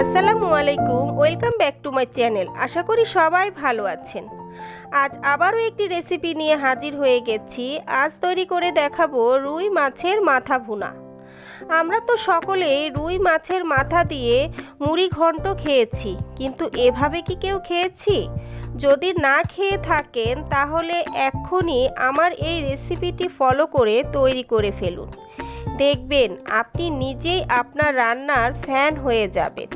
আসসালামু আলাইকুম, welcome back to my channel. আশা করি সবাই ভালো আছেন। আজ আবারও একটি রেসিপি নিয়ে হাজির হয়ে গেছি। আজ তৈরি করে দেখাবো রুই মাছের মাথা ভুনা। আমরা তো সকলেই রুই মাছের মাথা দিয়ে মুড়ি ঘন্ট খেয়েছি, কিন্তু এভাবে কি কেউ খেয়েছি? যদি না খেয়ে থাকেন তাহলে এক্ষুনি আমার এই রেসিপিটি ফলো করে তৈরি করে ফেলুন। দেখবেন আপনি নিজেই আপনার রান্নার ফ্যান হয়ে যাবেন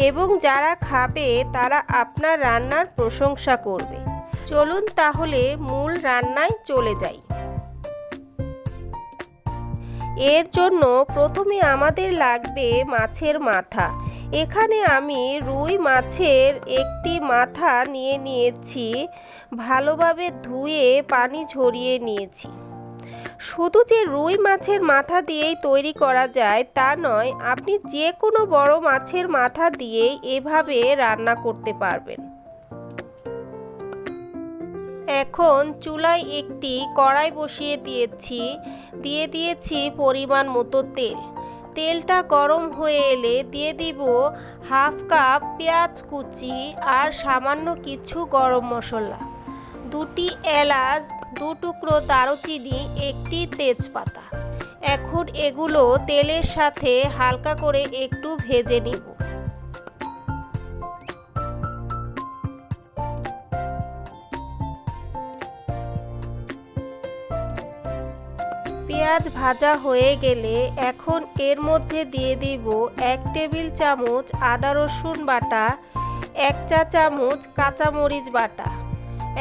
এবং যারা খাবে তারা আপনার রান্নার প্রশংসা করবে। চলুন তাহলে মূল রান্নায় চলে যাই। এর জন্য প্রথমে আমাদের লাগবে মাছের মাথা। এখানে আমি রুই মাছের একটি মাথা নিয়ে নিয়েছি, ভালোভাবে ধুয়ে পানি ঝরিয়ে নিয়েছি। শুধু যে রুই মাছের মাথা দিয়েই তৈরি করা যায় তা নয়, আপনি যে কোনো বড় মাছের মাথা দিয়েই এভাবে রান্না করতে পারবেন। এখন চুলায় একটি কড়াই বসিয়ে দিয়েছি পরিমাণ মতো তেল। তেলটা গরম হয়ে এলে দিয়ে দিব হাফ কাপ পেঁয়াজ কুচি আর সামান্য কিছু গরম মশলা, 2টি এলাচ, 2 টুকরো দারুচিনি, একটি তেজপাতা। এখন এগুলো তেলের সাথে হালকা করে একটু ভেজে নিব। পেঁয়াজ ভাজা হয়ে গেলে এখন এর মধ্যে দিয়ে দিব 1 টেবিল চামচ আদা রসুন বাটা, 1 চা চামচ কাঁচামরিচ বাটা।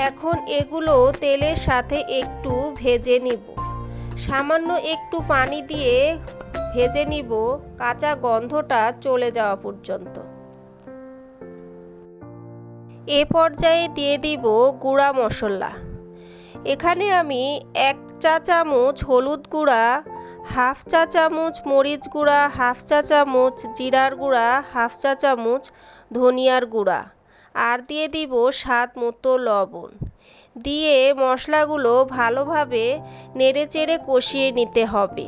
এখন এগুলো তেলের সাথে একটু ভেজে নিব। সামান্য একটু পানি দিয়ে ভেজে নিব কাঁচা গন্ধটা চলে যাওয়া পর্যন্ত। এ পর্যায়ে দিয়ে দিব গুঁড়া মশলা। এখানে আমি 1 চা চামচ হলুদ গুঁড়া, হাফ চা চামচ মরিচ গুঁড়া, হাফ চা চামচ জিরার গুঁড়া, হাফ চা চামচ ধনিয়ার গুঁড়া আর দিয়ে দিব স্বাদ মতো লবণ দিয়ে মশলাগুলো ভালোভাবে নেড়েচেড়ে কষিয়ে নিতে হবে।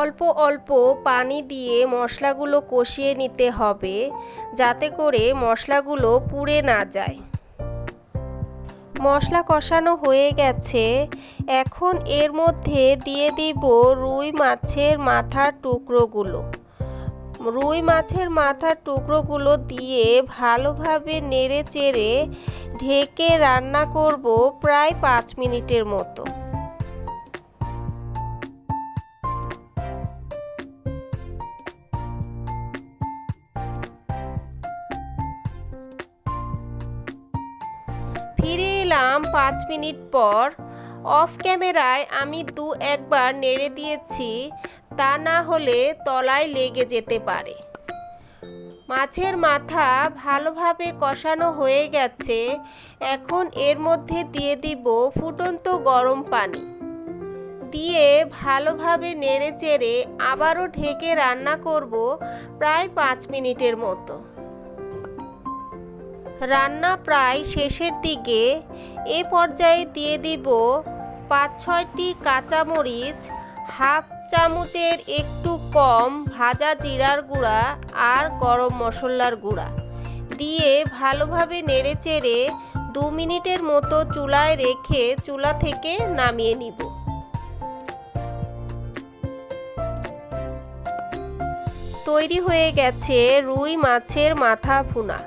অল্প অল্প পানি দিয়ে মশলাগুলো কষিয়ে নিতে হবে যাতে করে মশলাগুলো পুড়ে না যায়। মশলা কষানো হয়ে গেছে, এখন এর মধ্যে দিয়ে দিব রুই মাছের মাথার টুকরোগুলো। রুই মাছের মাথার টুকরোগুলো দিয়ে ভালোভাবে নেড়ে চেড়ে ঢেকে রান্না করব প্রায় 5 মিনিটের মতো। ফিরে এলাম 5 মিনিট পর। অফ ক্যামেরায় আমি 2-1 বার নেড়ে দিয়েছি, তা না হলে তলায় লেগে যেতে পারে। মাছের মাথা ভালোভাবে কষানো হয়ে গেছে, এখন এর মধ্যে দিয়ে দিব ফুটন্ত গরম পানি দিয়ে ভালোভাবে নেড়ে চেড়ে আবারও ঢেকে রান্না করব প্রায় 5 মিনিটের মতো। রান্না প্রায় শেষের দিকে। এ পর্যায়ে দিয়ে দিব 5-6টি কাঁচামরিচ, হাফ চামচের একটু কম ভাজা জিরার গুঁড়া আর গরম মশলার গুঁড়া দিয়ে ভালোভাবে নেড়েচেড়ে 2 মিনিটের মতো চুলায় রেখে চুলা থেকে নামিয়ে নিব। তৈরি হয়ে গেছে রুই মাছের মাথা ভুনা।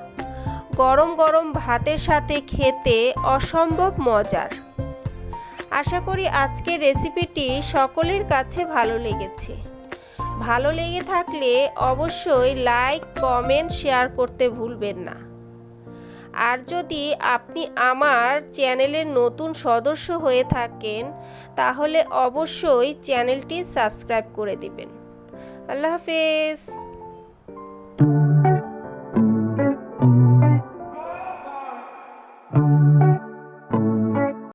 গরম গরম ভাতের সাথে খেতে অসম্ভব মজার। আশা করি আজকের রেসিপিটি সকলের কাছে ভালো লেগেছে। ভালো লেগে থাকলে অবশ্যই লাইক, কমেন্ট, শেয়ার করতে ভুলবেন না। আর যদি আপনি আমার চ্যানেলের নতুন সদস্য হয়ে থাকেন তাহলে অবশ্যই চ্যানেলটি সাবস্ক্রাইব করে দিবেন। আল্লাহ হাফেজ।